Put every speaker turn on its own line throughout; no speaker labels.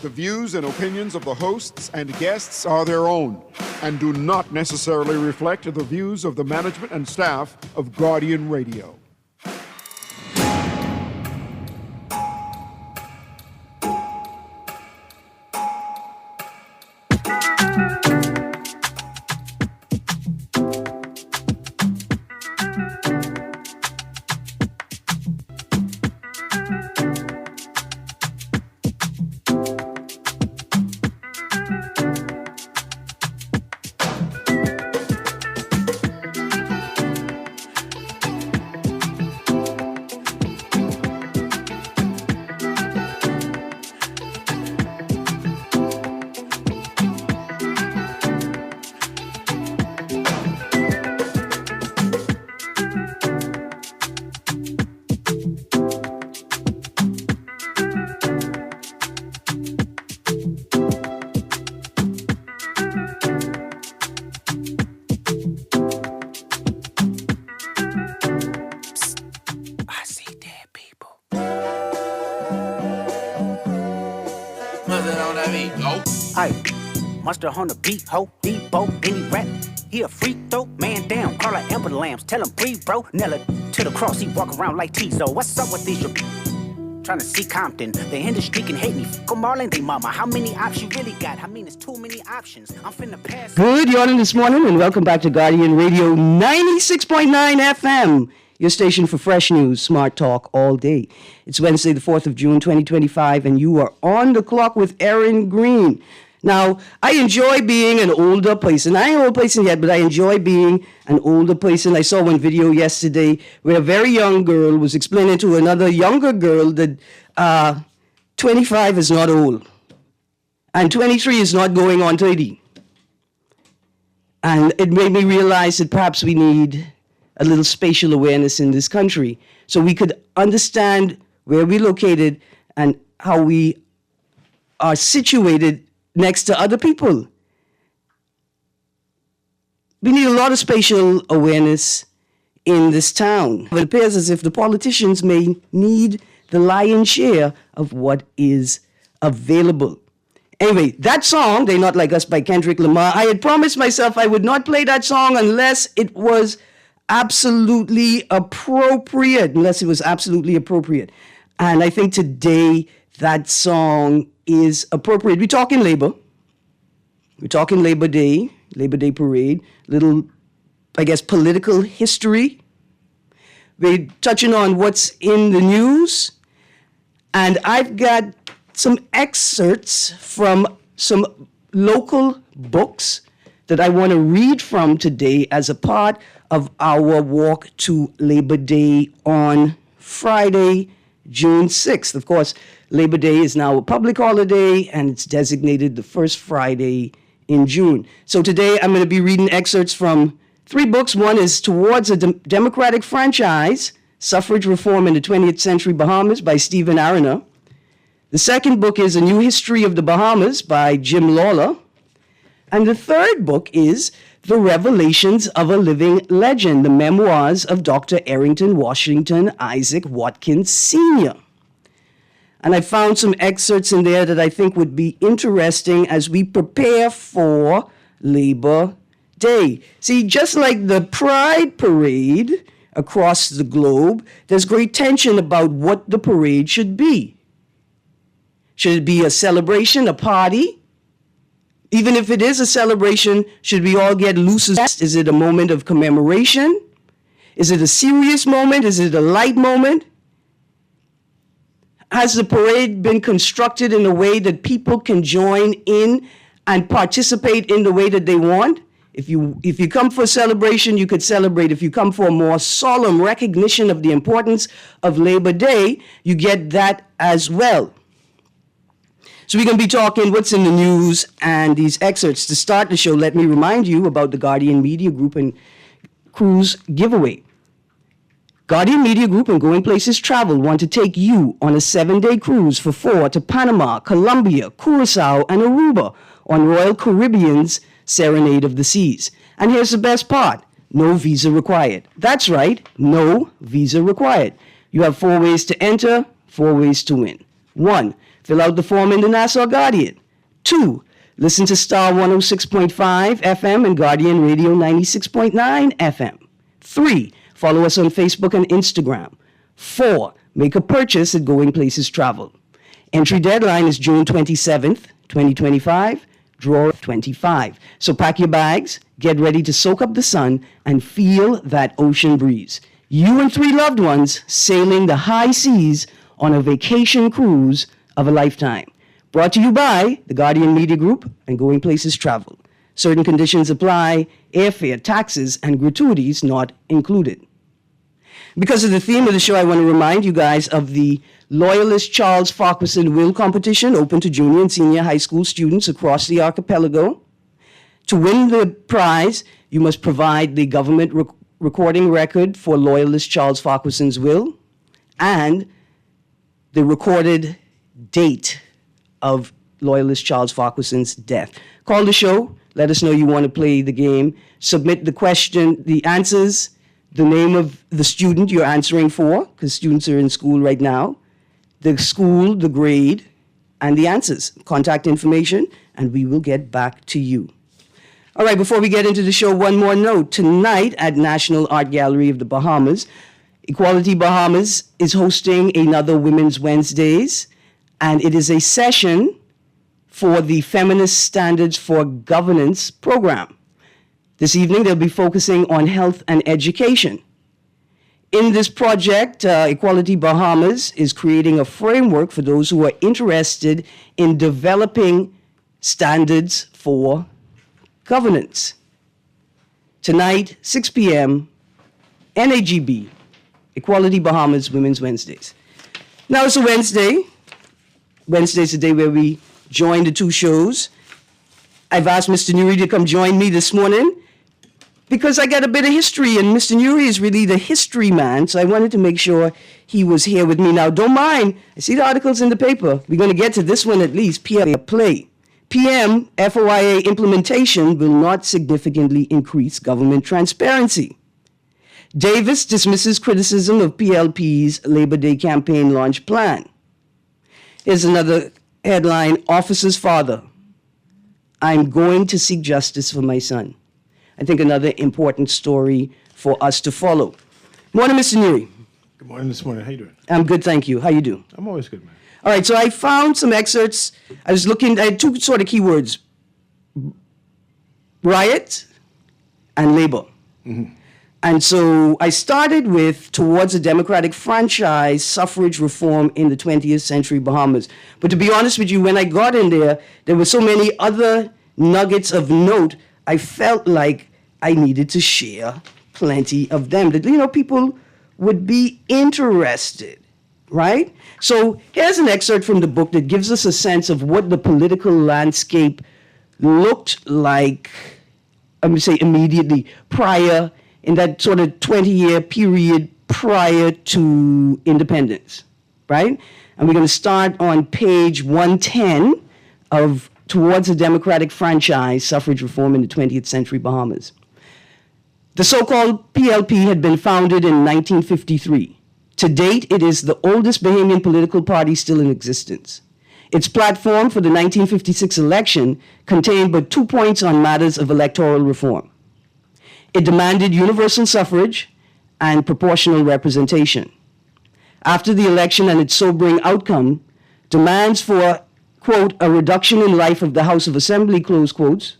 The views and opinions of the hosts and guests are their own and do not necessarily reflect the views of the management and staff of Guardian Radio.
Monster on the beat, ho, Debo, any rap. He a freak throw, man down, call her Amber Lambs, tell him breathe, bro. Nella to the cross, he walk around like Tizo. What's up with these? Trying to see Compton, the industry can hate me. Fuck 'em all and they mama. How many options you really got? I mean, it's too many options. I'm finna pass.
Good morning this morning, and welcome back to Guardian Radio 96.9 FM. Your station for fresh news, smart talk all day. It's Wednesday, the 4th of June, 2025, and you are on the clock with Erin, Greene. Now, I enjoy being an older person. I ain't an old person yet, but I enjoy being an older person. I saw one video yesterday where a very young girl was explaining to another younger girl that 25 is not old, and 23 is not going on 30. And it made me realize that perhaps we need a little spatial awareness in this country so we could understand where we're located and how we are situated next to other people. We need a lot of spatial awareness in this town. It appears as if the politicians may need the lion's share of what is available. Anyway, that song, They Not Like Us by Kendrick Lamar, I had promised myself I would not play that song unless it was absolutely appropriate. And I think today that song is appropriate. We're talking labor. We're talking Labor Day parade, little, I guess, political history. We're touching on what's in the news. And I've got some excerpts from some local books that I want to read from today as a part of our walk to Labor Day on Friday, June 6th. Of course, Labor Day is now a public holiday, and it's designated the first Friday in June. So today I'm going to be reading excerpts from three books. One is Towards a Democratic Franchise, Suffrage Reform in the 20th Century Bahamas by Stephen Arana. The second book is A New History of the Bahamas by Jim Lawler. And the third book is The Revelations of a Living Legend, the memoirs of Dr. Arrington Washington Isaac Watkins Sr. And I found some excerpts in there that I think would be interesting as we prepare for Labor Day. See, just like the Pride Parade across the globe, there's great tension about what the parade should be. Should it be a celebration, a party? Even if it is a celebration, should we all get loose? Is it a moment of commemoration? Is it a serious moment? Is it a light moment? Has the parade been constructed in a way that people can join in and participate in the way that they want? If you come for a celebration, you could celebrate. If you come for a more solemn recognition of the importance of Labor Day, you get that as well. So we're going to be talking what's in the news and these excerpts. To start the show, let me remind you about the Guardian Media Group and Cruise giveaway. Guardian Media Group and Going Places Travel want to take you on a 7-day cruise for 4 to Panama, Colombia, Curacao, and Aruba on Royal Caribbean's Serenade of the Seas. And here's the best part. No visa required. That's right, no visa required. You have 4 ways to enter, 4 ways to win. 1, Fill out the form in the Nassau Guardian. 2. Listen to Star 106.5 FM and Guardian Radio 96.9 FM. 3. Follow us on Facebook and Instagram. 4. Make a purchase at Going Places Travel. Entry deadline is June 27th, 2025. Draw 25. So pack your bags, get ready to soak up the sun, and feel that ocean breeze. You and 3 loved ones sailing the high seas on a vacation cruise of a lifetime. Brought to you by the Guardian Media Group and Going Places Travel. Certain conditions apply, airfare, taxes, and gratuities not included. Because of the theme of the show, I want to remind you guys of the Loyalist Charles Farquharson Will Competition, open to junior and senior high school students across the archipelago. To win the prize, you must provide the government recording record for Loyalist Charles Farquharson's will and the recorded date of Loyalist Charles Farquharson's death. Call the show. Let us know you want to play the game. Submit the question, the answers, the name of the student you're answering for, because students are in school right now, the school, the grade, and the answers. Contact information, and we will get back to you. All right, before we get into the show, one more note. Tonight at National Art Gallery of the Bahamas, Equality Bahamas is hosting another Women's Wednesdays, and it is a session for the Feminist Standards for Governance program. This evening, they'll be focusing on health and education. In this project, Equality Bahamas is creating a framework for those who are interested in developing standards for governance. Tonight, 6 p.m., NAGB, Equality Bahamas Women's Wednesdays. Now it's a Wednesday. Wednesday's the day where we join the 2 shows. I've asked Mr. Nuri to come join me this morning because I got a bit of history, and Mr. Nuri is really the history man, so I wanted to make sure he was here with me. Now, don't mind, I see the articles in the paper. We're going to get to this one at least, PM play. PM FOIA implementation will not significantly increase government transparency. Davis dismisses criticism of PLP's Labor Day campaign launch plan. Here's another headline, Officer's Father. I'm going to seek justice for my son. I think another important story for us to follow. Morning, Mr. Nuri.
Good morning this morning. How you doing?
I'm good, thank you. How you do?
I'm always good, man.
All right, so I found some excerpts. I had 2 sort of keywords, riot and labor. Mm-hmm. And so I started with towards a democratic franchise, suffrage reform in the 20th century Bahamas. But to be honest with you, when I got in there were so many other nuggets of note, I felt like I needed to share plenty of them that, people would be interested, right? So here's an excerpt from the book that gives us a sense of what the political landscape looked like, I'm going to say immediately, prior, in that sort of 20-year period prior to independence, right? And we're going to start on page 110 of Towards a Democratic Franchise, Suffrage Reform in the 20th Century Bahamas. The so-called PLP had been founded in 1953. To date, it is the oldest Bahamian political party still in existence. Its platform for the 1956 election contained but 2 points on matters of electoral reform. It demanded universal suffrage and proportional representation. After the election and its sobering outcome, demands for, quote, a reduction in life of the House of Assembly, close quotes,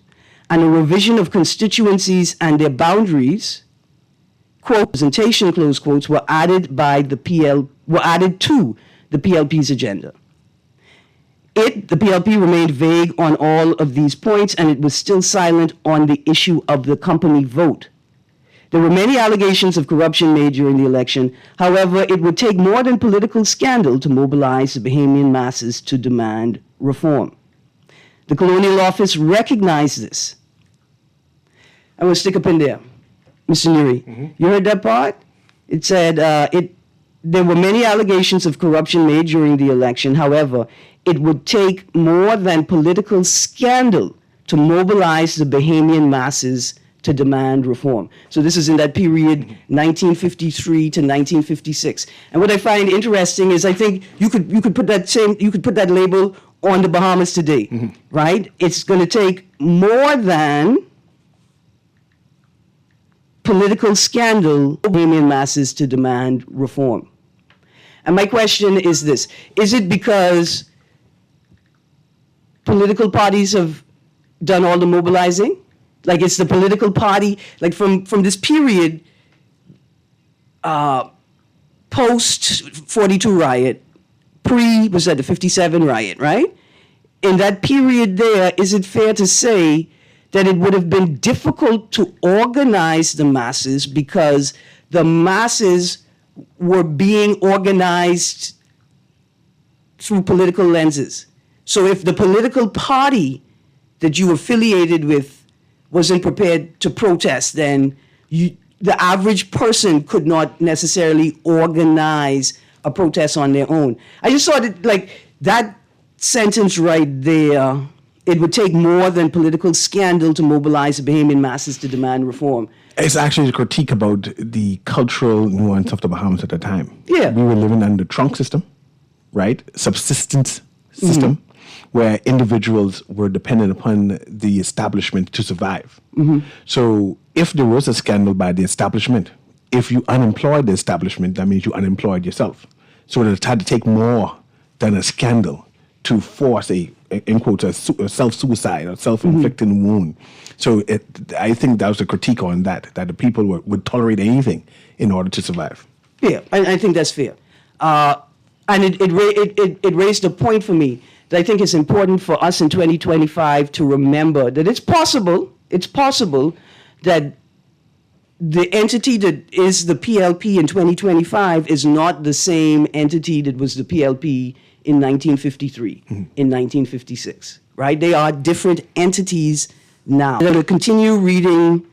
and a revision of constituencies and their boundaries, quote, representation, close quotes, were added to the PLP's agenda. The PLP remained vague on all of these points, and it was still silent on the issue of the company vote. There were many allegations of corruption made during the election. However, it would take more than political scandal to mobilize the Bahamian masses to demand reform. The Colonial Office recognized this. I'm going to stick up in there, Mr. Nuri. Mm-hmm. You heard that part? It said there were many allegations of corruption made during the election. However, it would take more than political scandal to mobilize the Bahamian masses to demand reform. So this is in that period, 1953 to 1956. And what I find interesting is I think you could put that label on the Bahamas today, right? It's going to take more than political scandal in masses to demand reform. And my question is this: is it because political parties have done all the mobilizing? Like it's the political party, like from this period, post 42 riot, was that the 57 riot, right? In that period there, is it fair to say that it would have been difficult to organize the masses because the masses were being organized through political lenses? So if the political party that you affiliated with wasn't prepared to protest, then the average person could not necessarily organize a protest on their own. I just thought it, like that sentence right there, it would take more than political scandal to mobilize the Bahamian masses to demand reform.
It's actually a critique about the cultural nuance of the Bahamas at the time.
Yeah.
We were living under the trunk system, right? Subsistence system, where individuals were dependent upon the establishment to survive. So if there was a scandal by the establishment, if you unemployed the establishment, that means you unemployed yourself. So it had to take more than a scandal to force in quotes, a self-suicide or self-inflicting wound. So I think that was a critique on that the people would tolerate anything in order to survive.
Yeah, I think that's fair. And it raised a point for me that I think is important for us in 2025 to remember that it's possible that the entity that is the PLP in 2025 is not the same entity that was the PLP in 1953, in 1956, right? They are different entities now. I'm going to continue reading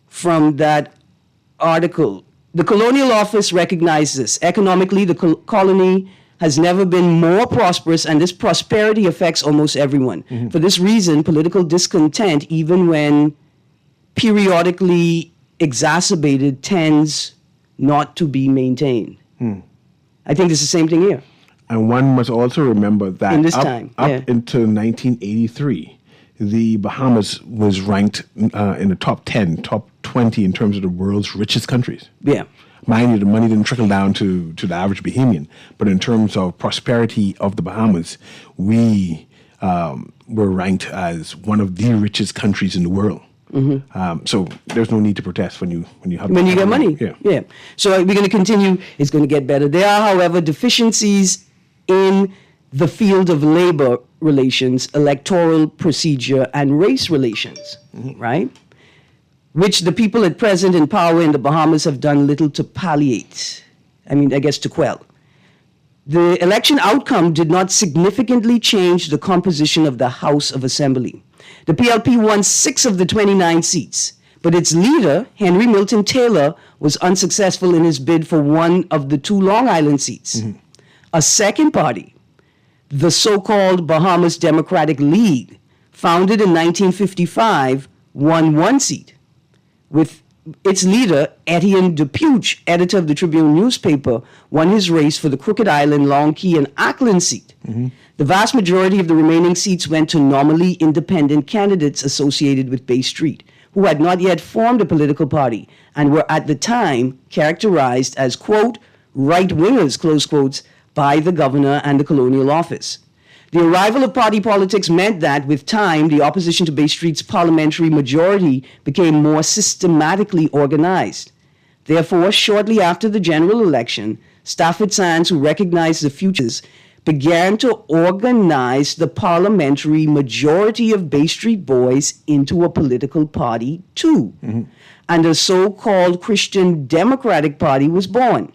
from that article. The Colonial Office recognized this. Economically, the colony has never been more prosperous, and this prosperity affects almost everyone. For this reason, political discontent, even when periodically exacerbated, tends not to be maintained. I think it's the same thing here.
And one must also remember that
In this
up
time,
until 1983, the Bahamas was ranked in the top 10, top 20 in terms of the world's richest countries.
Yeah.
Mind you, the money didn't trickle down to the average Bahamian, but in terms of prosperity of the Bahamas, we were ranked as one of the richest countries in the world. So there's no need to protest when you
get money.
Yeah.
So we're going to continue. It's going to get better. There are, however, deficiencies in the field of labor relations, electoral procedure, and race relations, right? Which the people at present in power in the Bahamas have done little to palliate. To quell. The election outcome did not significantly change the composition of the House of Assembly. The PLP won 6 of the 29 seats, but its leader, Henry Milton Taylor, was unsuccessful in his bid for one of the 2 Long Island seats. A second party, the so-called Bahamas Democratic League, founded in 1955, won 1 seat, with its leader, Etienne Dupuche, editor of the Tribune newspaper, won his race for the Crooked Island, Long Key, and Auckland seat. The vast majority of the remaining seats went to nominally independent candidates associated with Bay Street, who had not yet formed a political party and were at the time characterized as, quote, right-wingers, close quotes, by the governor and the Colonial Office. The arrival of party politics meant that, with time, the opposition to Bay Street's parliamentary majority became more systematically organized. Therefore, shortly after the general election, Stafford Sands, who recognized the futures, began to organize the parliamentary majority of Bay Street boys into a political party, too. And a so-called Christian Democratic Party was born.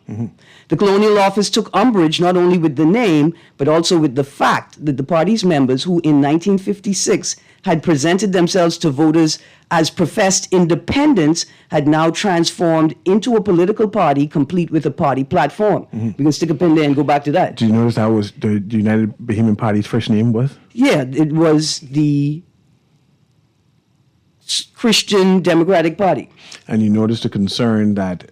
The Colonial Office took umbrage not only with the name, but also with the fact that the party's members, who in 1956 had presented themselves to voters as professed independents, had now transformed into a political party complete with a party platform. We can stick a pin there and go back to that.
Do you notice that was the United Bahamian Party's first name was?
Yeah, it was the Christian Democratic Party.
And you notice the concern that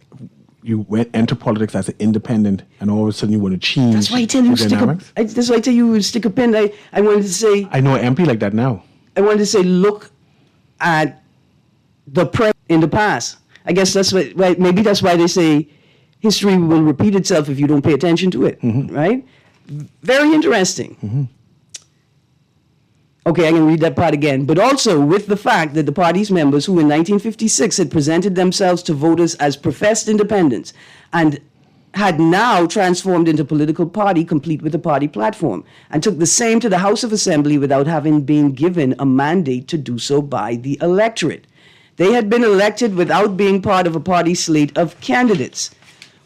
you enter politics as an independent, and all of a sudden you want to change.
That's why I tell you that's why I tell you stick a pin. I wanted to say.
I know an MP like that now.
I wanted to say, look at the in the past. I guess that's why. Maybe that's why they say history will repeat itself if you don't pay attention to it. Right? Very interesting. Okay, I can read that part again. But also with the fact that the party's members, who in 1956 had presented themselves to voters as professed independents and had now transformed into a political party complete with a party platform, and took the same to the House of Assembly without having been given a mandate to do so by the electorate. They had been elected without being part of a party slate of candidates,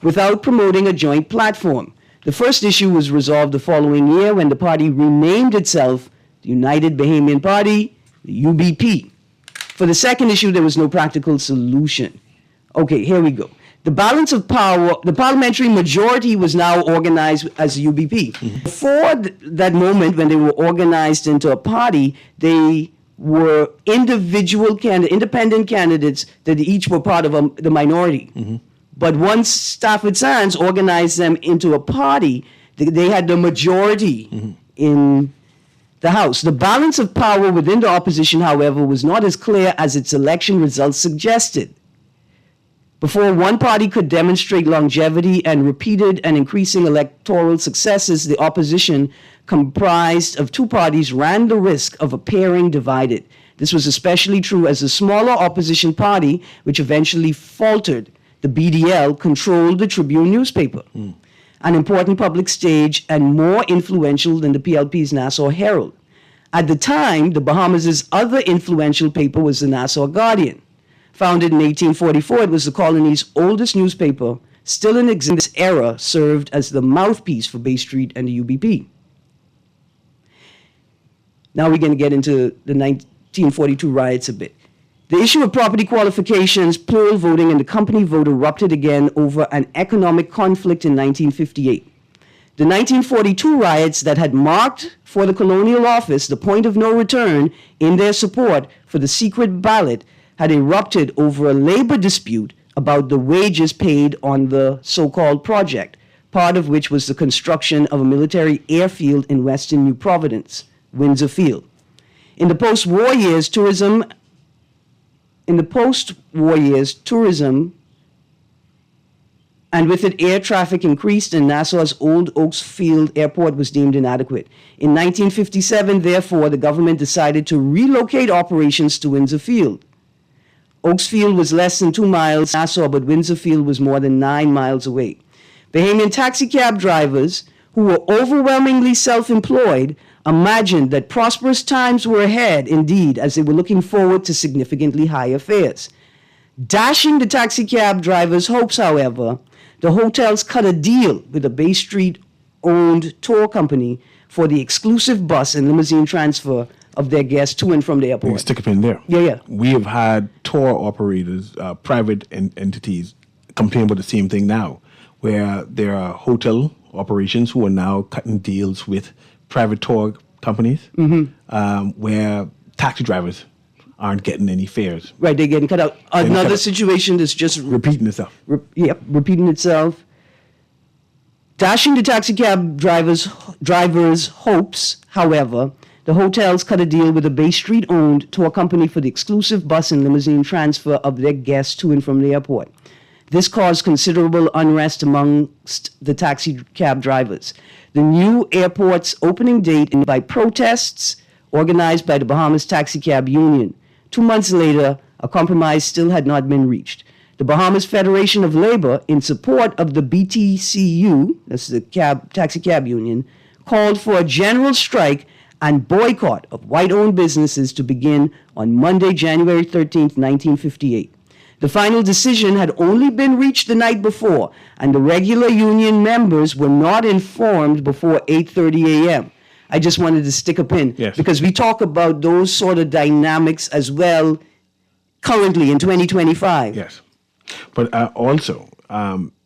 without promoting a joint platform. The first issue was resolved the following year when the party renamed itself the United Bahamian Party, the UBP. For the second issue, there was no practical solution. Okay, here we go. The balance of power, the parliamentary majority was now organized as the UBP. Before that moment, when they were organized into a party, they were independent candidates that each were part of the minority. But once Stafford Sands organized them into a party, they had the majority in the House. The balance of power within the opposition, however, was not as clear as its election results suggested. Before one party could demonstrate longevity and repeated and increasing electoral successes, the opposition, comprised of two parties, ran the risk of appearing divided. This was especially true as the smaller opposition party, which eventually faltered, the BDL, controlled the Tribune newspaper, an important public stage and more influential than the PLP's Nassau Herald. At the time, the Bahamas' other influential paper was the Nassau Guardian. Founded in 1844, it was the colony's oldest newspaper, still in existence in this era, served as the mouthpiece for Bay Street and the UBP. Now we're going to get into the 1942 riots a bit. The issue of property qualifications, plural voting, and the company vote erupted again over an economic conflict in 1958. The 1942 riots that had marked for the colonial office the point of no return in their support for the secret ballot had erupted over a labor dispute about the wages paid on the so-called project, part of which was the construction of a military airfield in western New Providence, Windsor Field. In the post-war years, tourism and with it air traffic increased, and Nassau's Old Oaks Field Airport was deemed inadequate. In 1957, therefore, the government decided to relocate operations to Windsor Field. Oaks Field was less than 2 miles from Nassau, but Windsor Field was more than 9 miles away. Bahamian taxicab drivers, who were overwhelmingly self-employed, imagined that prosperous times were ahead indeed, as they were looking forward to significantly higher fares. Dashing the taxicab drivers' hopes, however, the hotels cut a deal with a Bay Street-owned tour company for the exclusive bus and limousine transfer of their guests to and from the airport.
We can stick a pin there.
Yeah.
We have had tour operators, private entities, complain about the same thing now, where there are hotel operations who are now cutting deals with private tour companies, where taxi drivers aren't getting any fares.
Right, they're getting cut out. Another situation that's just
repeating itself.
Repeating itself. Dashing the taxicab drivers' hopes, however, the hotels cut a deal with a Bay Street-owned tour company for the exclusive bus and limousine transfer of their guests to and from the airport. This caused considerable unrest amongst the taxi cab drivers. The new airport's opening date by protests organized by the Bahamas Taxi Cab Union. 2 months later, a compromise still had not been reached. The Bahamas Federation of Labor, in support of the BTCU, that's the Taxi Cab Union, called for a general strike and boycott of white-owned businesses to begin on Monday, January 13th, 1958. The final decision had only been reached the night before, and the regular union members were not informed before 8:30 a.m. I just wanted to stick a pin, because we talk about those sort of dynamics as well currently in 2025.
Yes. But also,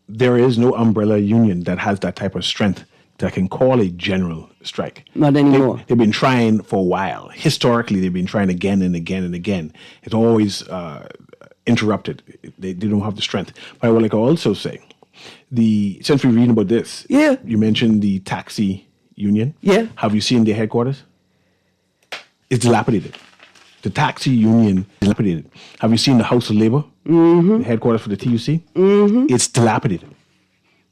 there is no umbrella union that has that type of strength that can call a general strike.
Not anymore.
They've been trying for a while. Historically, they've been trying again and again and again. It's always interrupted. They don't have the strength. But I would like to also say, since we're reading about this,
Yeah.
you mentioned the taxi union.
Yeah.
Have you seen their headquarters? It's dilapidated. The taxi union is dilapidated. Have you seen the House of Labor? Mm-hmm. The headquarters for the TUC? Mm-hmm. It's dilapidated,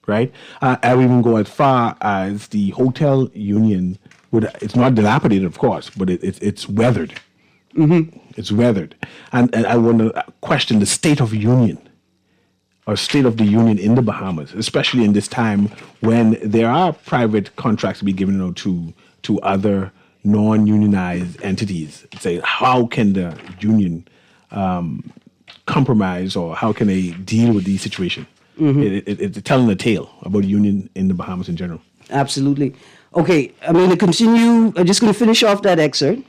right? I would even go as far as the hotel union. It's not dilapidated, of course, but it's weathered. Mm-hmm. It's weathered. And I want to question the state of union or state of the union in the Bahamas, especially in this time when there are private contracts to be given out to other non-unionized entities. Say, how can the union compromise, or how can they deal with these situations? Mm-hmm. It's telling a tale about union in the Bahamas in general.
Absolutely. Okay, I'm going to continue. I'm just going to finish off that excerpt.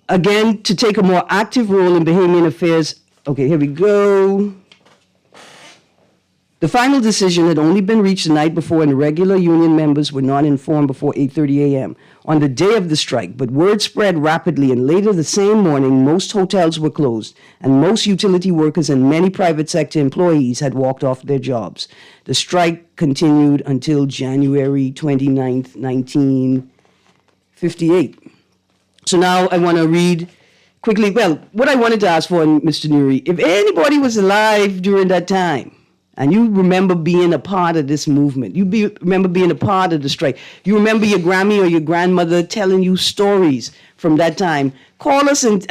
Again, to take a more active role in Bahamian affairs. Okay, here we go. The final decision had only been reached the night before, and regular union members were not informed before 8:30 a.m. on the day of the strike, but word spread rapidly, and later the same morning, most hotels were closed, and most utility workers and many private sector employees had walked off their jobs. The strike continued until January 29th, 1958. So now I want to read quickly, well, what I wanted to ask for, Mr. Nuri, if anybody was alive during that time, and you remember being a part of this movement, remember being a part of the strike, you remember your Grammy or your grandmother telling you stories from that time, call us and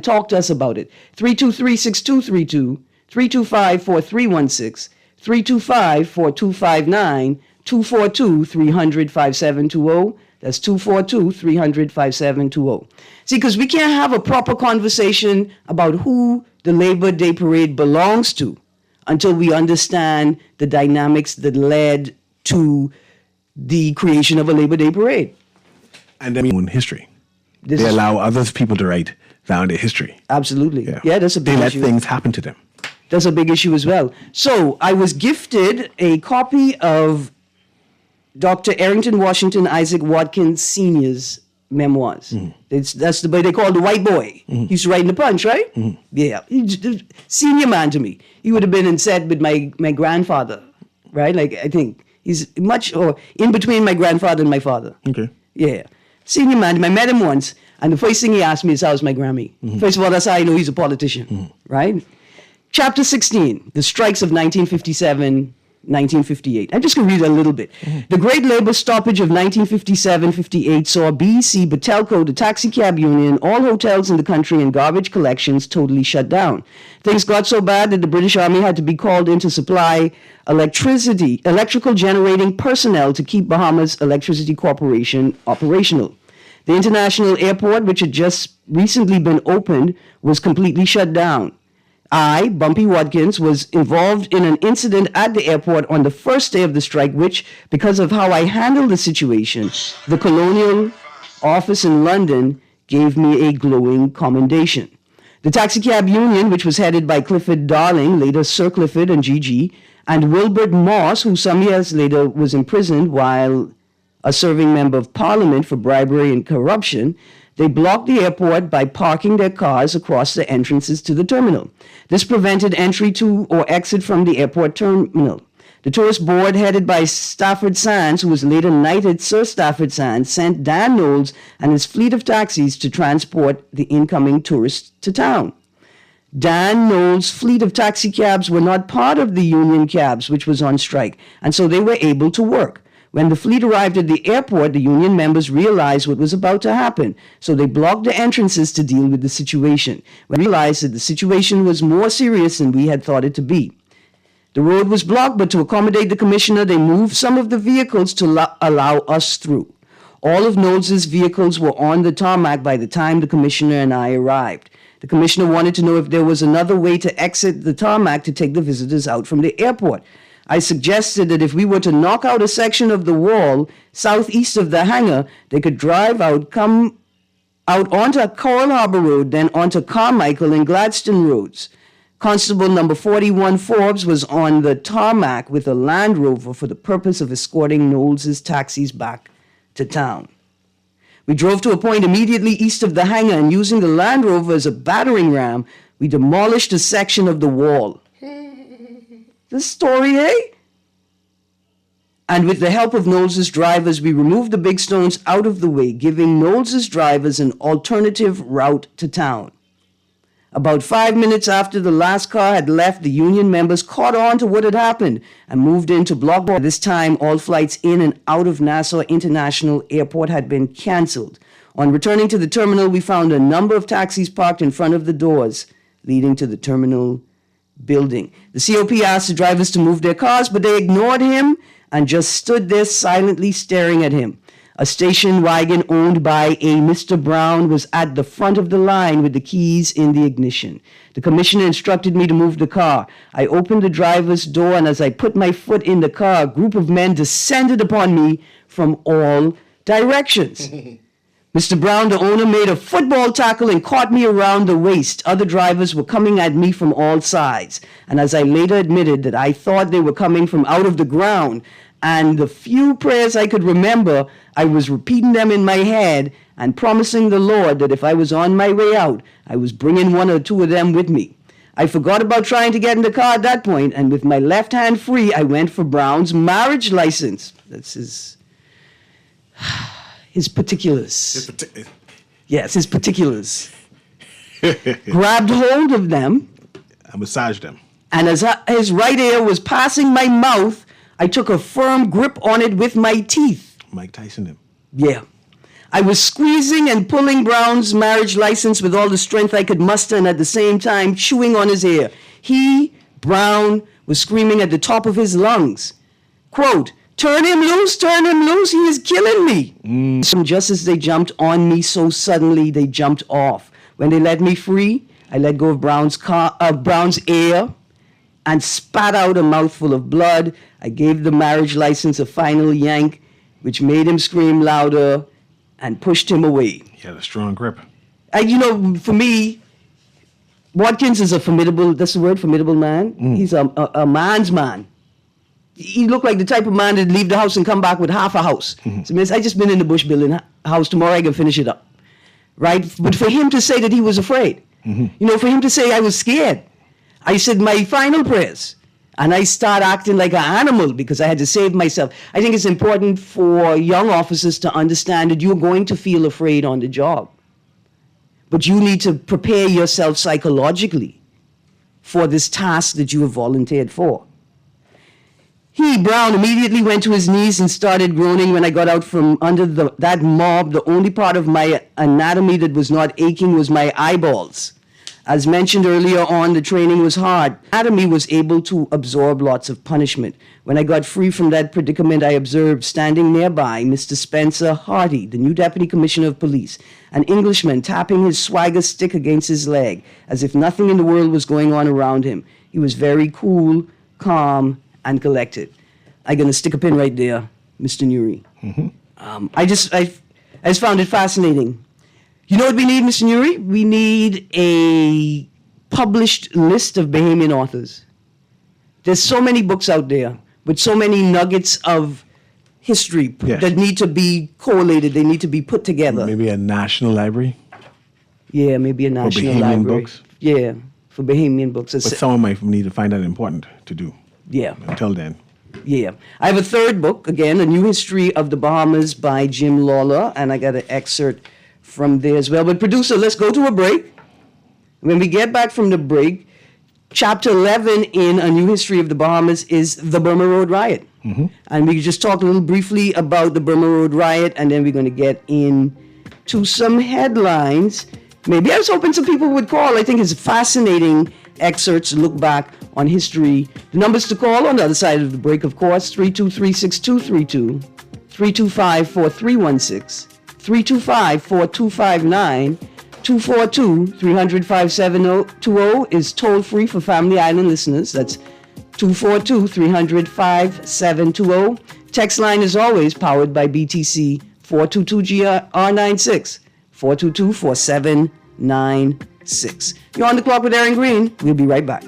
talk to us about it. 323-6232, 325-4316, 325-4259, 242-300-5720. That's 242-300-5720. See, because we can't have a proper conversation about who the Labor Day Parade belongs to until we understand the dynamics that led to the creation of a Labor Day Parade.
And then in history. They allow other people to write down their history.
Absolutely. Yeah, that's a big issue.
They let things happen to them.
That's a big issue as well. So I was gifted a copy of Dr. Arrington Washington Isaac Watkins Sr.'s memoirs. Mm-hmm. That's the boy they call the white boy. Mm-hmm. He used to write in the Punch, right? Mm-hmm. Yeah. He's senior man to me. He would have been in set with my grandfather, right? Like, I think he's much, or in between my grandfather and my father.
Okay.
Yeah. Senior man. I met him once, and the first thing he asked me is, how's my Grammy? Mm-hmm. First of all, that's how I know he's a politician, right? Chapter 16, the strikes of 1957, 1958. I'm just going to read a little bit. Mm-hmm. The great labor stoppage of 1957-58 saw BEC, Batelco, the taxi cab union, all hotels in the country, and garbage collections totally shut down. Things got so bad that the British Army had to be called in to supply electrical generating personnel to keep Bahamas Electricity Corporation operational. The international airport, which had just recently been opened, was completely shut down. I, Bumpy Watkins, was involved in an incident at the airport on the first day of the strike, which, because of how I handled the situation, the Colonial office in London gave me a glowing commendation. The taxicab union, which was headed by Clifford Darling, later Sir Clifford and GG, and Wilbert Moss, who some years later was imprisoned while a serving member of parliament for bribery and corruption, they blocked the airport by parking their cars across the entrances to the terminal. This prevented entry to or exit from the airport terminal. The tourist board, headed by Stafford Sands, who was later knighted Sir Stafford Sands, sent Dan Knowles and his fleet of taxis to transport the incoming tourists to town. Dan Knowles' fleet of taxi cabs were not part of the union cabs, which was on strike, and so they were able to work. When the fleet arrived at the airport, the union members realized what was about to happen, so they blocked the entrances to deal with the situation. We realized that the situation was more serious than we had thought it to be. The road was blocked, but to accommodate the commissioner, they moved some of the vehicles to allow us through. All of Knowles' vehicles were on the tarmac by the time the commissioner and I arrived. The commissioner wanted to know if there was another way to exit the tarmac to take the visitors out from the airport. I suggested that if we were to knock out a section of the wall southeast of the hangar, they could drive out, come out onto Coral Harbor Road, then onto Carmichael and Gladstone Roads. Constable number 41 Forbes was on the tarmac with a Land Rover for the purpose of escorting Knowles' taxis back to town. We drove to a point immediately east of the hangar, and using the Land Rover as a battering ram, we demolished a section of the wall. This story, eh? And with the help of Knowles' drivers, we removed the big stones out of the way, giving Knowles' drivers an alternative route to town. About 5 minutes after the last car had left, the union members caught on to what had happened and moved into block. By this time, all flights in and out of Nassau International Airport had been canceled. On returning to the terminal, we found a number of taxis parked in front of the doors leading to the terminal building. The COP asked the drivers to move their cars, but they ignored him and just stood there silently staring at him. A station wagon owned by a Mr. Brown was at the front of the line with the keys in the ignition. The commissioner instructed me to move the car. I opened the driver's door, and as I put my foot in the car, a group of men descended upon me from all directions. Mr. Brown, the owner, made a football tackle and caught me around the waist. Other drivers were coming at me from all sides. And as I later admitted that I thought they were coming from out of the ground, and the few prayers I could remember, I was repeating them in my head and promising the Lord that if I was on my way out, I was bringing one or two of them with me. I forgot about trying to get in the car at that point, and with my left hand free, I went for Brown's marriage license. That's his particulars. Yes, his particulars. Grabbed hold of them.
I massaged them.
And as his right ear was passing my mouth, I took a firm grip on it with my teeth.
Mike Tyson him.
Yeah. I was squeezing and pulling Brown's marriage license with all the strength I could muster, and at the same time chewing on his ear. He, Brown, was screaming at the top of his lungs. Quote, turn him loose, he is killing me. So just as they jumped on me so suddenly, they jumped off. When they let me free, I let go of Brown's ear and spat out a mouthful of blood. I gave the marriage license a final yank, which made him scream louder and pushed him away.
He had a strong grip.
For me, Watkins is a formidable, that's the word, formidable man. He's a man's man. He looked like the type of man that'd leave the house and come back with half a house. So I just been in the bush building a house, tomorrow I can finish it up. Right? But for him to say that he was afraid, for him to say I was scared, I said my final prayers, and I start acting like an animal because I had to save myself. I think it's important for young officers to understand that you're going to feel afraid on the job, but you need to prepare yourself psychologically for this task that you have volunteered for. He, Brown, immediately went to his knees and started groaning when I got out from under that mob. The only part of my anatomy that was not aching was my eyeballs. As mentioned earlier on, the training was hard. Anatomy was able to absorb lots of punishment. When I got free from that predicament, I observed standing nearby Mr. Spencer Hardy, the new Deputy Commissioner of Police, an Englishman tapping his swagger stick against his leg, as if nothing in the world was going on around him. He was very cool, calm, and collected. I'm going to stick a pin right there, Mr. Nuri. I just found it fascinating. You know what we need, Mr. Nuri? We need a published list of Bahamian authors. There's so many books out there with so many nuggets of history that need to be correlated. They need to be put together.
Maybe a national library?
Yeah, maybe a national
Bahamian
library.
books?
Yeah, for Bahamian books.
But someone might need to find that important to do.
Yeah.
Until then.
Yeah. I have a third book, again, A New History of the Bahamas by Jim Lawler, and I got an excerpt from there as well. But producer, let's go to a break. When we get back from the break, chapter 11 in A New History of the Bahamas is the Burma Road Riot. And we just talk a little briefly about the Burma Road Riot, and then we're going to get into some headlines. Maybe I was hoping some people would call. I think it's fascinating excerpts to look back on history. The numbers to call on the other side of the break, of course, 323-6232, 325-4316, 325-4259, 242-300-5720 is toll-free for Family Island listeners. That's 242-300-5720. Text line is always powered by BTC 422-GR96, 422-4796. 6. You're on the clock with Erin Greene. We'll be right back.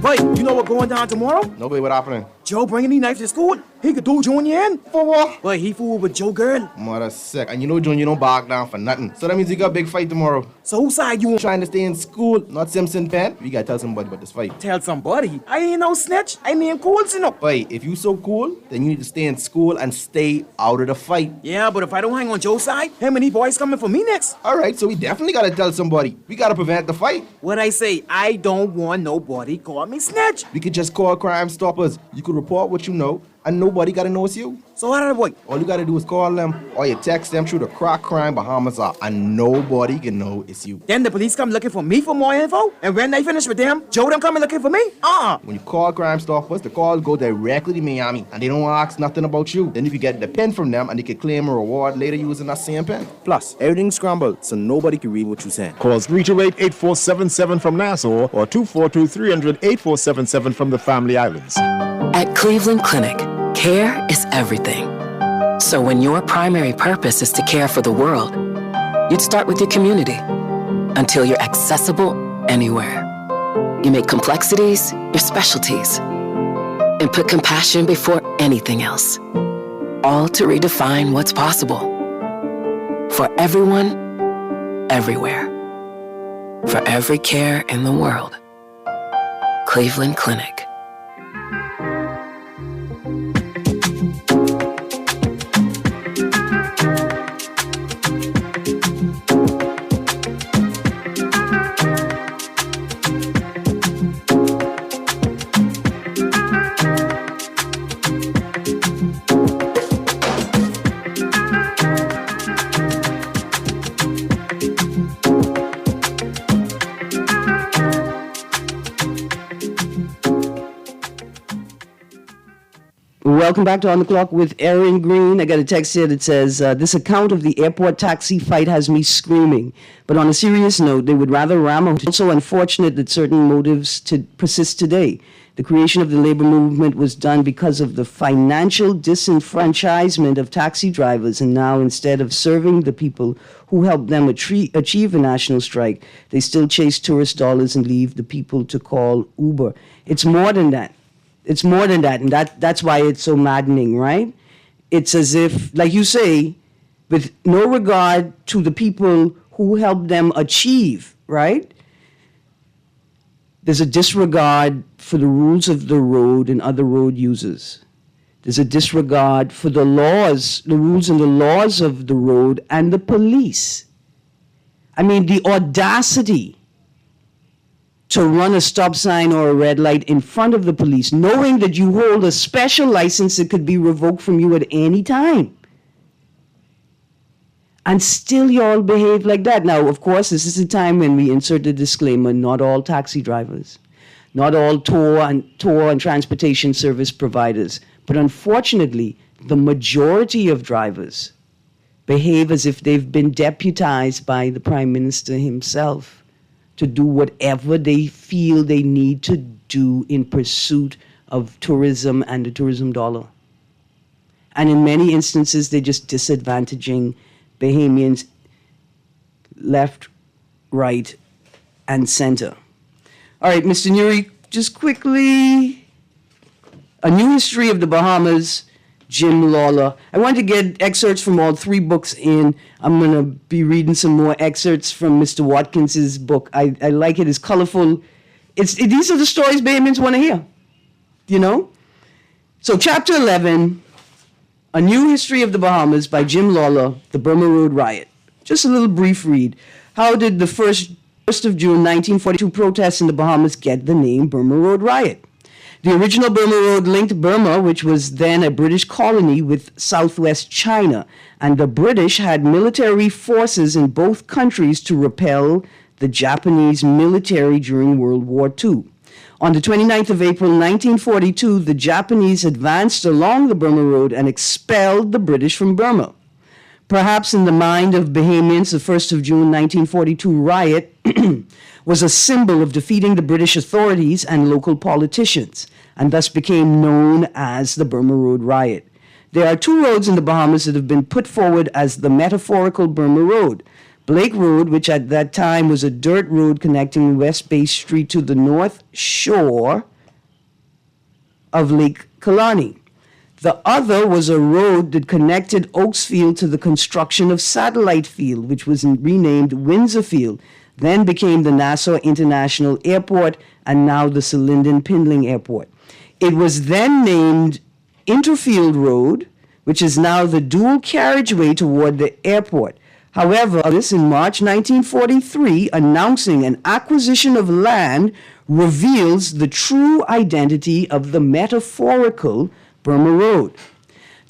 Wait, you know what going down tomorrow?
No, babe, what happening?
Joe bringing these knives to school. He could do Junior in.
For what?
But he fooled with Joe girl.
Mother sick. And you know Junior don't back down for nothing. So that means you got a big fight tomorrow.
So whose side you
Trying to stay in school, not Simpson Pen. We gotta tell somebody about this fight.
tell somebody? I ain't no snitch. I ain't cool, you know.
Wait, if you so cool, then you need to stay in school and stay out of the fight.
Yeah, but if I don't hang on Joe's side, him and these boys coming for me next.
Alright, so we definitely gotta tell somebody. We gotta prevent the fight.
What I say, I don't want nobody call me snitch.
We could just call Crime Stoppers. You could report what you know, and nobody gotta know it's you.
So how did I boy?
All you gotta do is call them, or you text them through the Crack Crime Bahamas app, and nobody can know it's you.
Then the police come looking for me for more info, and when they finish with them, Joe them coming looking for me?
When you call Crime Stoppers, the calls go directly to Miami, and they don't ask nothing about you. Then you can get the pen from them, and they can claim a reward later using that same pen.
Plus, everything's scrambled, so nobody can read what you're saying.
Calls 328-8477 from Nassau or 242-300-8477 from the Family Islands.
At Cleveland Clinic, care is everything. So when your primary purpose is to care for the world, you'd start with your community until you're accessible anywhere. You make complexities your specialties and put compassion before anything else, all to redefine what's possible for everyone, everywhere, for every care in the world. Cleveland Clinic.
Welcome back to On the Clock with Erin Greene. I got a text here that says, this account of the airport taxi fight has me screaming. But on a serious note, they would rather ram a... It's also unfortunate that certain motives persist today. The creation of the labor movement was done because of the financial disenfranchisement of taxi drivers, and now instead of serving the people who helped them achieve a national strike, they still chase tourist dollars and leave the people to call Uber. It's more than that. It's more than that, and that's why it's so maddening, right? It's as if, like you say, with no regard to the people who helped them achieve, right? There's a disregard for the rules of the road and other road users. There's a disregard for the laws, the rules and the laws of the road and the police. I mean, the audacity to run a stop sign or a red light in front of the police, knowing that you hold a special license that could be revoked from you at any time. And still you all behave like that. Now, of course, this is the time when we insert the disclaimer, not all taxi drivers, not all tour and transportation service providers, but unfortunately, the majority of drivers behave as if they've been deputized by the Prime Minister himself to do whatever they feel they need to do in pursuit of tourism and the tourism dollar. And in many instances, they're just disadvantaging Bahamians left, right, and center. All right, Mr. Nuri, just quickly, A New History of the Bahamas, Jim Lawler. I wanted to get excerpts from all three books in. I'm going to be reading some more excerpts from Mr. Watkins's book. I like it. It's colorful. These are the stories Bahamians want to hear, you know? So Chapter 11, A New History of the Bahamas by Jim Lawler, The Burma Road Riot. Just a little brief read. How did the 1st of June 1942 protests in the Bahamas get the name Burma Road Riot? The original Burma Road linked Burma, which was then a British colony, with southwest China, and the British had military forces in both countries to repel the Japanese military during World War II. On the 29th of April 1942, the Japanese advanced along the Burma Road and expelled the British from Burma. Perhaps in the mind of Bahamians, the 1st of June 1942 riot was a symbol of defeating the British authorities and local politicians, and thus became known as the Burma Road Riot. There are two roads in the Bahamas that have been put forward as the metaphorical Burma Road. Blake Road, which at that time was a dirt road connecting West Bay Street to the north shore of Lake Kalani. The other was a road that connected Oaks Field to the construction of Satellite Field, which was renamed Windsor Field, then became the Nassau International Airport, and now the Linden Pindling Airport. It was then named Interfield Road, which is now the dual carriageway toward the airport. However, this in March 1943, announcing an acquisition of land reveals the true identity of the metaphorical Burma Road.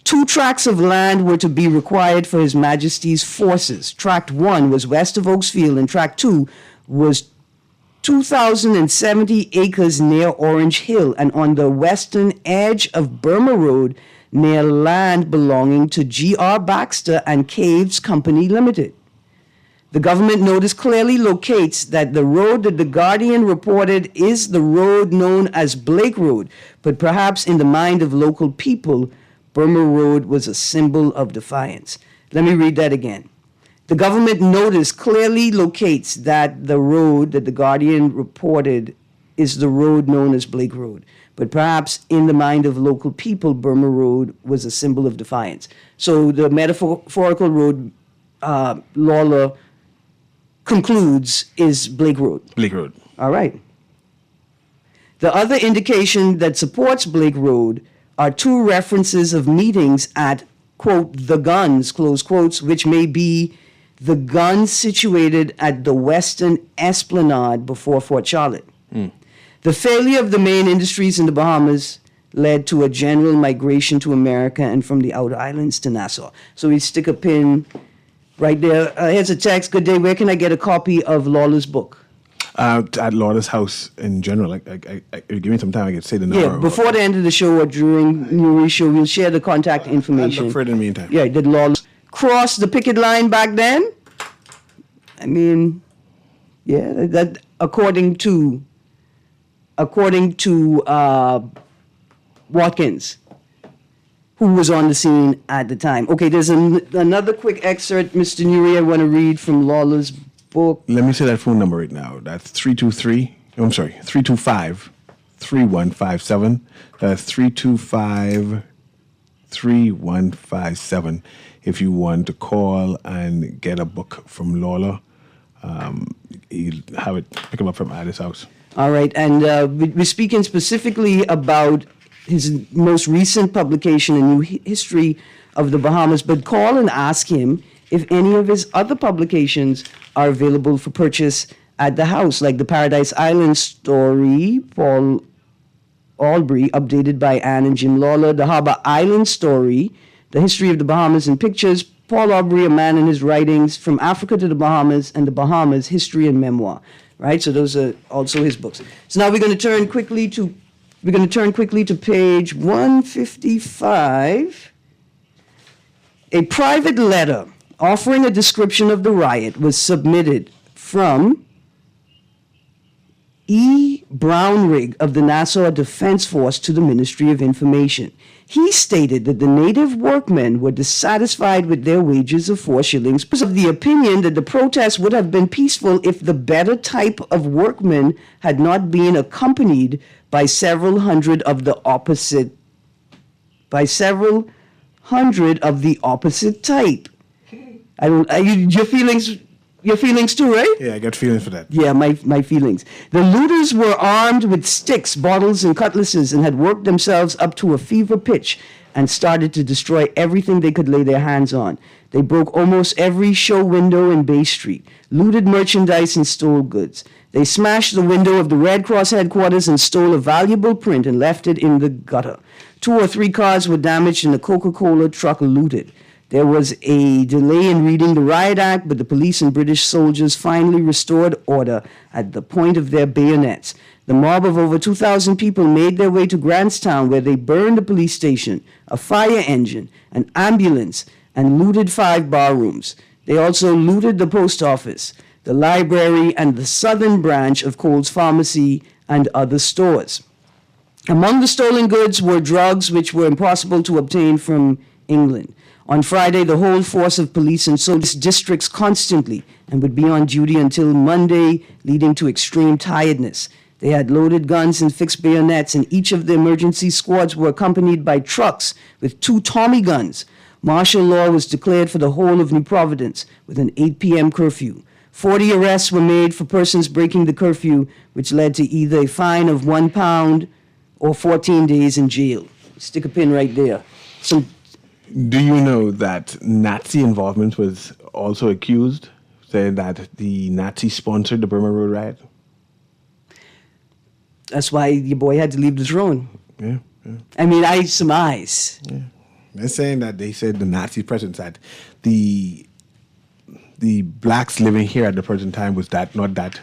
2 tracts of land were to be required for His Majesty's forces. Tract 1 was west of Oaks Field, and Tract 2 was 2,070 acres near Orange Hill and on the western edge of Burma Road near land belonging to G.R. Baxter and Caves Company Limited. The government notice clearly locates that the road that the Guardian reported is the road known as Blake Road, but perhaps in the mind of local people, Burma Road was a symbol of defiance. Let me read that again. The government notice clearly locates that the road that the Guardian reported is the road known as Blake Road, but perhaps in the mind of local people, Burma Road was a symbol of defiance. So the metaphorical road, Lawler concludes, is Blake Road.
Blake Road.
All right. The other indication that supports Blake Road are 2 references of meetings at, quote, the guns, close quotes, which may be the guns situated at the Western Esplanade before Fort Charlotte. The failure of the main industries in the Bahamas led to a general migration to America and from the outer islands to Nassau. So we stick a pin right there. Here's a text. Good day. Where can I get a copy of Lawler's book?
At Lawler's house in general. Give me some time. I can say the number.
Yeah, before the end of the show or during Nuri's show, we'll share the contact information.
I'll look for it in the meantime.
Yeah, did Lawler cross the picket line back then? I mean, yeah, that according to Watkins, who was on the scene at the time. Okay, there's another quick excerpt, Mr. Nuri, I want to read from Lawler's book.
Let me say that phone number right now. That's 325-3157. That's 325-3157. If you want to call and get a book from Lawler, he'll have it, pick him up from Alice's house.
All right, and we're speaking specifically about his most recent publication, A New History of the Bahamas, but call and ask him if any of his other publications are available for purchase at the house, like the Paradise Island Story, Paul Albury, updated by Anne and Jim Lawler, the Harbor Island Story, The History of the Bahamas in Pictures, Paul Albury, A Man and His Writings, From Africa to the Bahamas, and the Bahamas, History and Memoir. Right, so those are also his books. So now we're going to turn quickly to page 155. A private letter offering a description of the riot was submitted from E. Brownrigg of the Nassau Defense Force to the Ministry of Information. He stated that the native workmen were dissatisfied with their wages of 4 shillings, because of the opinion that the protest would have been peaceful if the better type of workmen had not been accompanied by several hundred of the opposite type. Your feelings too, right?
Yeah, I got feelings for that.
Yeah, my feelings. The looters were armed with sticks, bottles, and cutlasses and had worked themselves up to a fever pitch and started to destroy everything they could lay their hands on. They broke almost every show window in Bay Street, looted merchandise and stole goods. They smashed the window of the Red Cross headquarters and stole a valuable print and left it in the gutter. 2 or 3 cars were damaged and a Coca-Cola truck looted. There was a delay in reading the Riot Act, but the police and British soldiers finally restored order at the point of their bayonets. The mob of over 2,000 people made their way to Grantstown, where they burned a police station, a fire engine, an ambulance, and looted 5 barrooms. They also looted the post office, the library, and the southern branch of Cole's Pharmacy and other stores. Among the stolen goods were drugs which were impossible to obtain from England. On Friday, the whole force of police and soldiers districts constantly and would be on duty until Monday, leading to extreme tiredness. They had loaded guns and fixed bayonets, and each of the emergency squads were accompanied by trucks with 2 Tommy guns. Martial law was declared for the whole of New Providence with an 8 p.m. curfew. 40 arrests were made for persons breaking the curfew, which led to either a fine of £1 or 14 days in jail. Stick a pin right there. So,
do you know that Nazi involvement was also accused, saying that the Nazis sponsored the Burma Road riot?
That's why your boy had to leave the throne.
Yeah.
I mean, I surmise.
Yeah. They're saying that they said the Nazi presence that the blacks living here at the present time was not that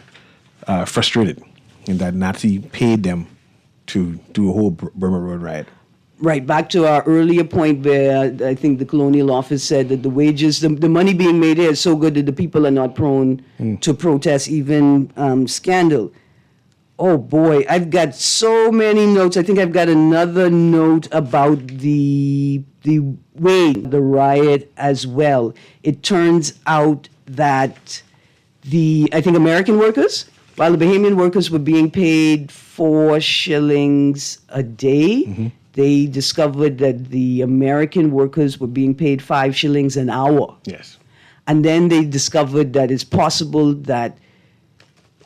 frustrated, and that Nazi paid them to do a whole Burma Road riot.
Right, back to our earlier point where I think the colonial office said that the wages, the money being made here is so good that the people are not prone to protest, even scandal. Oh boy, I've got so many notes. I think I've got another note about the the riot as well. It turns out that I think American workers, while the Bahamian workers were being paid 4 shillings a day, they discovered that the American workers were being paid 5 shillings an hour.
Yes.
And then they discovered that it's possible that,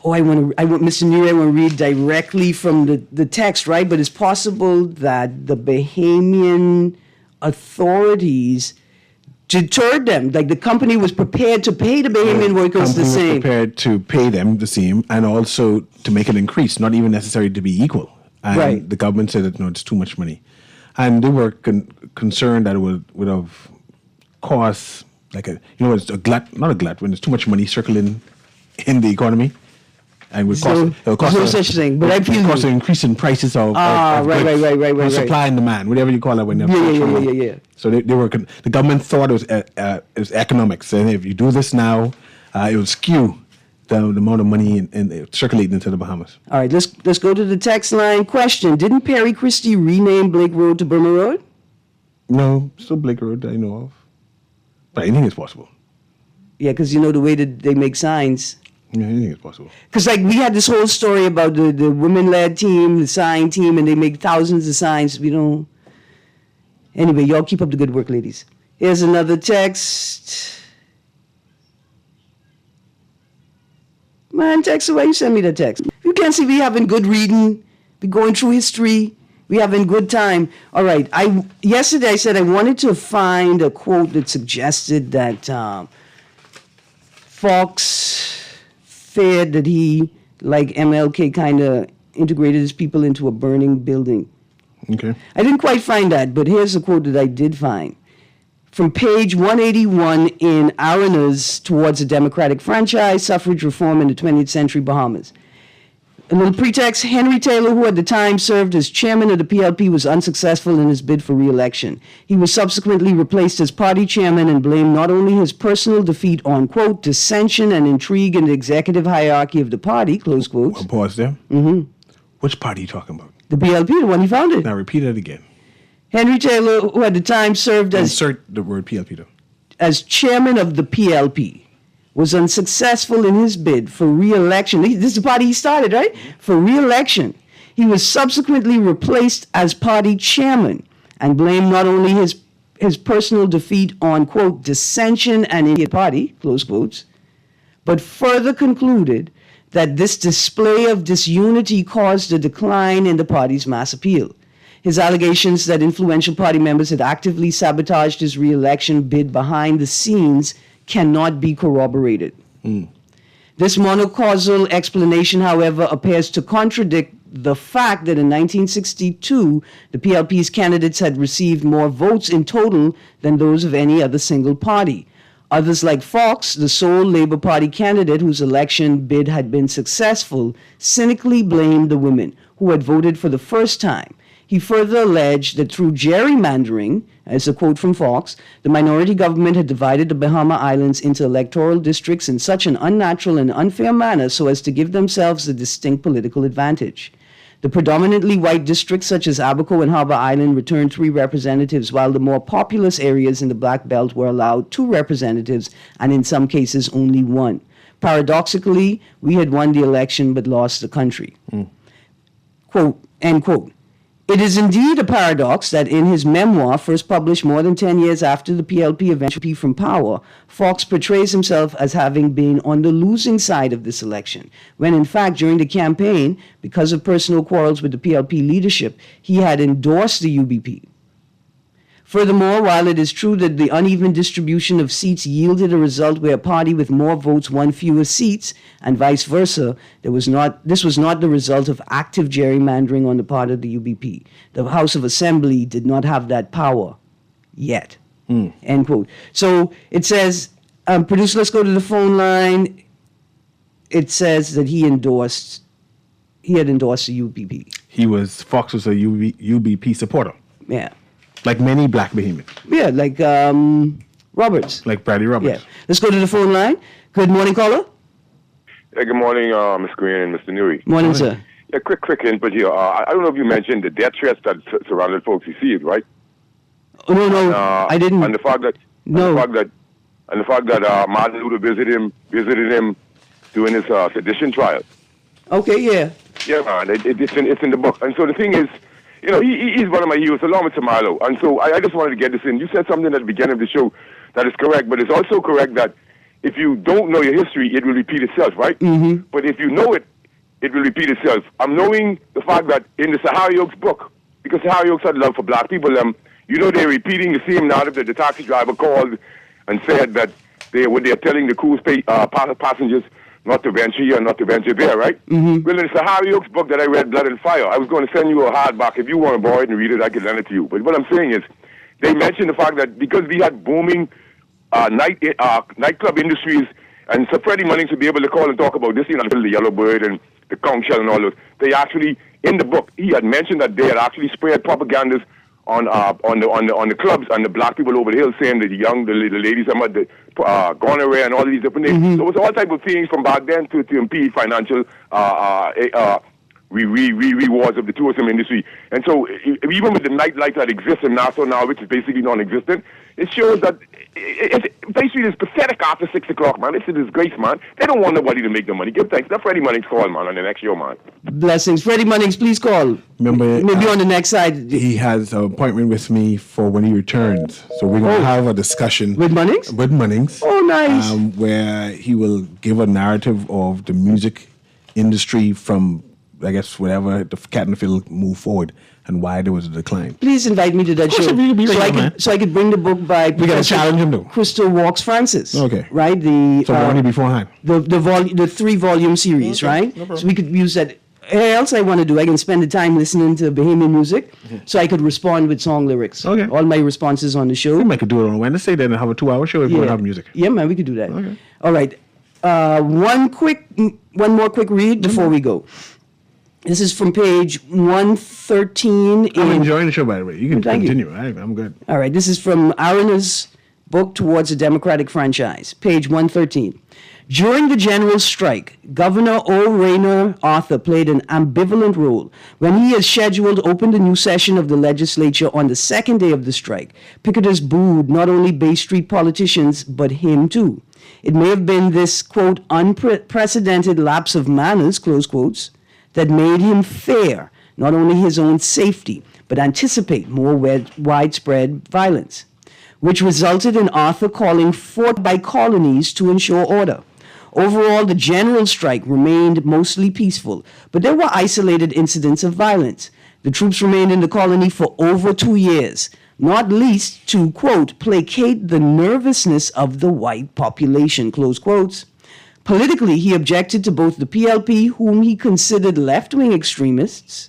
Mr. Neary, I want to read directly from the text, right? But it's possible that the Bahamian authorities deterred them. Like the company was prepared to pay the Bahamian workers the same.
Was prepared to pay them the same, and also to make an increase, not even necessary to be equal. And
right.
The government said that no, it's too much money, and they were concerned that it would have cost it's a glut, not a glut, when there's too much money circling in the economy. And would cost,
no such thing, but I feel
cost an increase in prices of
right.
Supply and demand, whatever you call it. When
yeah.
So they were the government thought it was economics, and if you do this now, it will skew the amount of money in circulating into the Bahamas.
All right, let's go to the text line. Question: didn't Perry Christie rename Blake Road to Burma Road?
No, still Blake Road that I know of, but anything is possible.
Yeah, because the way that they make signs.
Yeah, anything is possible.
Because we had this whole story about the women-led team, the sign team, and they make thousands of signs. Anyway, y'all keep up the good work, ladies. Here's another text. Man, text, why you send me that text? You can't see we having good reading, we going through history, we having good time. All right, yesterday I said I wanted to find a quote that suggested that Fox feared that he, like MLK, kind of integrated his people into a burning building.
Okay.
I didn't quite find that, but here's a quote that I did find. From page 181 in Arenas Towards a Democratic Franchise, Suffrage Reform in the 20th Century Bahamas. A little pretext, Henry Taylor, who at the time served as chairman of the PLP, was unsuccessful in his bid for re-election. He was subsequently replaced as party chairman and blamed not only his personal defeat on, quote, dissension and intrigue in the executive hierarchy of the party, close quotes.
One pause there. Mm-hmm. Which party are you talking about?
The PLP, the one he founded.
Now repeat it again.
Henry Taylor, who at the time served as...
Insert the word PLP, though.
As chairman of the PLP, was unsuccessful in his bid for re-election. This is the party he started, right? For re-election. He was subsequently replaced as party chairman and blamed not only his personal defeat on, quote, dissension and in the party, close quotes, but further concluded that this display of disunity caused a decline in the party's mass appeal. His allegations that influential party members had actively sabotaged his re-election bid behind the scenes cannot be corroborated. This monocausal explanation, however, appears to contradict the fact that in 1962, the PLP's candidates had received more votes in total than those of any other single party. Others like Fox, the sole Labour Party candidate whose election bid had been successful, cynically blamed the women who had voted for the first time. He further alleged that through gerrymandering, as a quote from Fox, the minority government had divided the Bahama Islands into electoral districts in such an unnatural and unfair manner so as to give themselves a distinct political advantage. The predominantly white districts such as Abaco and Harbor Island returned 3 representatives, while the more populous areas in the Black Belt were allowed 2 representatives, and in some cases only 1. Paradoxically, we had won the election but lost the country. Quote, end quote. It is indeed a paradox that in his memoir, first published more than 10 years after the PLP eventually from power, Fox portrays himself as having been on the losing side of this election, when in fact during the campaign, because of personal quarrels with the PLP leadership, he had endorsed the UBP. Furthermore, while it is true that the uneven distribution of seats yielded a result where a party with more votes won fewer seats, and vice versa, this was not the result of active gerrymandering on the part of the UBP. The House of Assembly did not have that power yet. End quote. So it says, producer, let's go to the phone line. It says that he had endorsed the UBP.
Fox was a UBP supporter.
Yeah.
Like many black Bahamians.
Yeah, like Roberts.
Like Bradley Roberts.
Yeah. Let's go to the phone line. Good morning, caller.
Hey, good morning, Ms. Greene and Mr. Newey.
Morning, sir.
Yeah, quick input here. I don't know if you mentioned the death threats that surrounded folks received, right?
Oh, no, I didn't.
And the fact that Martin Luther visited him during his sedition trial.
Okay, yeah.
Yeah, man, it's in the book. And so the thing is, you know, he's one of my heroes, along with Tamalo. And so I just wanted to get this in. You said something at the beginning of the show that is correct, but it's also correct that if you don't know your history, it will repeat itself, right? Mm-hmm. But if you know it, it will repeat itself. I'm knowing the fact that in the Sahara Oaks book, because Sahara Oaks had love for black people, you know they're repeating the same narrative that the taxi driver called and said that they're telling the cruise passengers not to venture here, not to venture there, right? Mm-hmm. Well, in the Sahara Oaks book that I read, Blood and Fire, I was going to send you a hardback. If you want to borrow it and read it, I could lend it to you. But what I'm saying is, they mentioned the fact that because we had booming nightclub industries, and so Freddie Munnings would be able to call and talk about this, you know, the Yellow Bird and the conch shell and all those. They actually, in the book, he had mentioned that they had actually spread propagandas on the clubs and the black people over the hill, saying that the ladies about the gonorrhea and all these different things. Mm-hmm. So it was all type of things from back then to impede financial rewards of the tourism industry. And so even with the nightlife that exists in Nassau now, which is basically non-existent, it shows that basically it's pathetic after 6 o'clock, man. It's a disgrace, man. They don't want nobody to make the money. Give thanks. Let Freddie Munnings call, man, on the next show, man.
Blessings. Freddie Munnings, please call.
Remember,
maybe on the next side.
He has an appointment with me for when he returns. So we're going to have a discussion.
With Munnings?
With Munnings.
Oh, nice.
Where he will give a narrative of the music industry from, I guess, whatever the cat and the fiddle move forward and why there was a decline.
Please invite me to that show so I could bring the book by
we got to challenge him though.
Crystal Walks Francis.
Okay.
Right?
So we're only beforehand.
The 3-volume series, okay, right? No problem. So we could use that. Anything else I want to do, I can spend the time listening to Bahamian music so I could respond with song lyrics. Okay. All my responses on the show.
We might could do it on Wednesday then and have a 2-hour show if we want to have music.
Yeah, man, we could do that. Okay. All right. One more quick read before we go. This is from page 113.
I'm enjoying the show, by the way. You can continue. I'm good.
All right. This is from Aaron's book, Towards a Democratic Franchise, page 113. During the general strike, Governor O. Rayner Arthur played an ambivalent role. When he, as scheduled, opened a new session of the legislature on the second day of the strike, picketers booed not only Bay Street politicians, but him too. It may have been this, quote, unprecedented lapse of manners, close quotes, that made him fear not only his own safety, but anticipate more widespread violence, which resulted in Arthur calling fort by colonies to ensure order. Overall, the general strike remained mostly peaceful, but there were isolated incidents of violence. The troops remained in the colony for over 2 years, not least to, quote, placate the nervousness of the white population, close quotes. Politically, he objected to both the PLP, whom he considered left-wing extremists,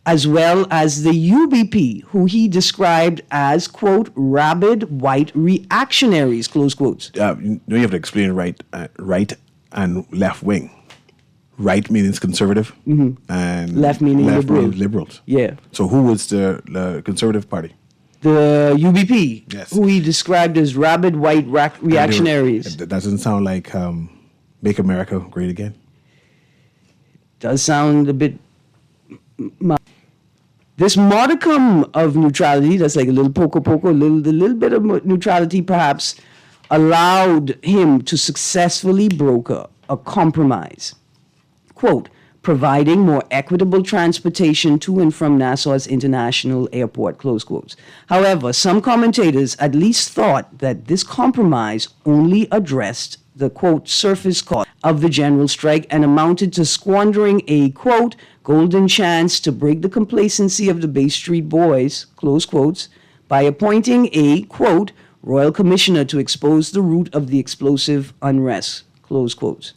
as well as the UBP, who he described as, quote, rabid white reactionaries, close quotes.
You have to explain right and left-wing. Right means conservative, and
left meaning
liberals.
Yeah.
So who was the conservative party?
The UBP,
yes,
who he described as rabid white reactionaries.
That doesn't sound like Make America Great Again.
Does sound a bit This modicum of neutrality, that's like a little poco, the little bit of neutrality perhaps allowed him to successfully broker a compromise. Quote, providing more equitable transportation to and from Nassau's international airport, close quotes. However, some commentators at least thought that this compromise only addressed the, quote, surface cost of the general strike and amounted to squandering a, quote, golden chance to break the complacency of the Bay Street Boys, close quotes, by appointing a, quote, royal commissioner to expose the root of the explosive unrest, close quotes.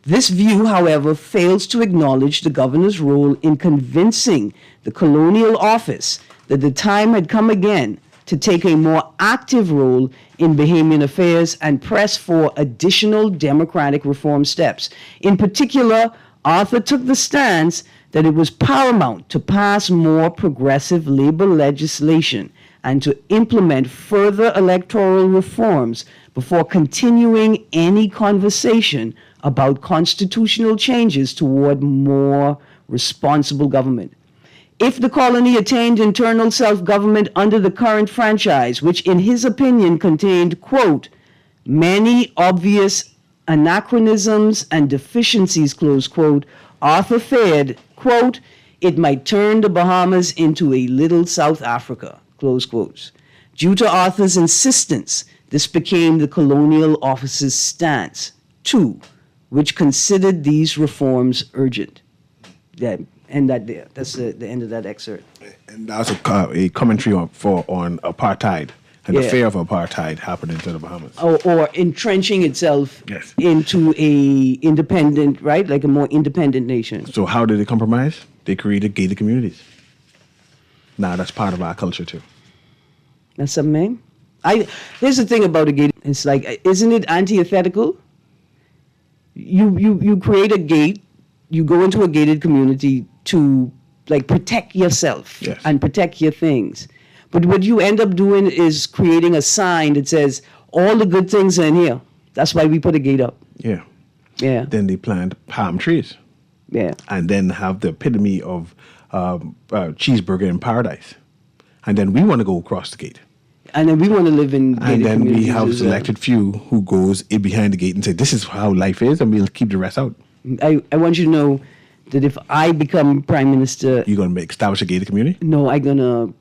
This view, however, fails to acknowledge the governor's role in convincing the colonial office that the time had come again to take a more active role in Bahamian affairs and press for additional democratic reform steps. In particular, Arthur took the stance that it was paramount to pass more progressive labor legislation and to implement further electoral reforms before continuing any conversation about constitutional changes toward more responsible government. If the colony attained internal self-government under the current franchise, which in his opinion contained, quote, many obvious anachronisms and deficiencies, close quote, Arthur feared, quote, it might turn the Bahamas into a little South Africa, close quotes. Due to Arthur's insistence, this became the colonial office's stance, too, which considered these reforms urgent. Yeah, end that there. That's the end of that excerpt.
And that's a commentary on apartheid and the fear of apartheid happening to the Bahamas.
Or entrenching itself into a independent, right? Like a more independent nation.
So how did they compromise? They created gated communities. Now that's part of our culture too.
That's something, man. Here's the thing about a gate. It's like, isn't it antithetical? You create a gate, you go into a gated community to like protect yourself and protect your things. But what you end up doing is creating a sign that says all the good things are in here. That's why we put a gate up.
Yeah.
Yeah.
Then they plant palm trees.
Yeah.
And then have the epitome of cheeseburger in paradise. And then we want to go across the gate.
And then we want to live in gated
and then we
communities
have
as
selected few who goes in behind the gate and say, this is how life is, and we'll keep the rest out.
I want you to know that if I become prime minister...
You're going to establish a gated community?
No, I'm going to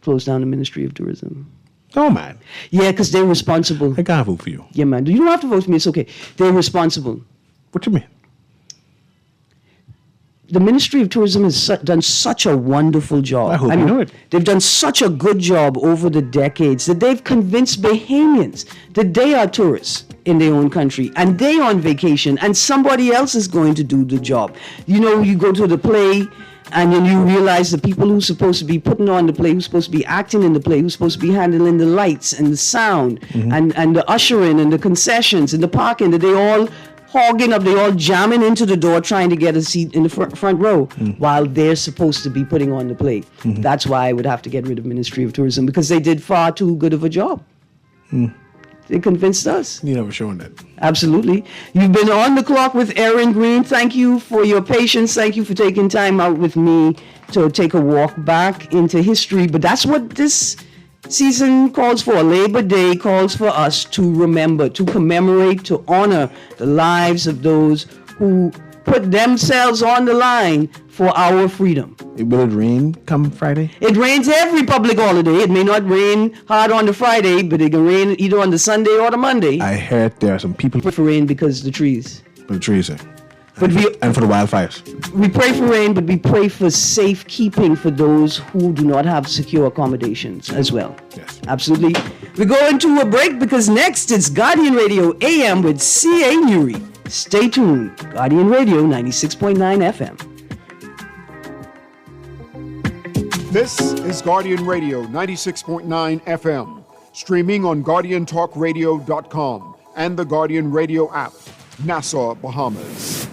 close down the Ministry of Tourism.
Oh, man.
Yeah, because they're responsible.
I can't vote for you.
Yeah, man. You don't have to vote for me. It's okay. They're responsible.
What you mean?
The Ministry of Tourism has done such a wonderful job.
I hope you know it.
They've done such a good job over the decades that they've convinced Bahamians that they are tourists in their own country and they on vacation and somebody else is going to do the job. You know, you go to the play and then you realize the people who's supposed to be putting on the play, who's supposed to be acting in the play, who's supposed to be handling the lights and the sound and the ushering and the concessions and the parking, that they all hogging up, they all jamming into the door trying to get a seat in the front row while they're supposed to be putting on the play. That's why I would have to get rid of Ministry of Tourism, because they did far too good of a job. They convinced us.
You never shown that.
Absolutely. You've been on the clock with Erin Greene. Thank you for your patience. Thank you for taking time out with me to take a walk back into history. But that's what this season calls for. Labor Day calls for us to remember, to commemorate, to honor the lives of those who put themselves on the line for our freedom.
Will it rain come Friday?
It rains every public holiday. It may not rain hard on the Friday, but it can rain either on the Sunday or the Monday.
I heard there are some people
for rain because the trees.
For the trees,
But
and for the wildfires.
We pray for rain, but we pray for safekeeping for those who do not have secure accommodations as well.
Yes.
Absolutely. We go into a break because next it's Guardian Radio AM with C.A. Newry. Stay tuned. Guardian Radio 96.9 FM.
This is Guardian Radio 96.9 FM, streaming on GuardianTalkRadio.com and the Guardian Radio app, Nassau, Bahamas.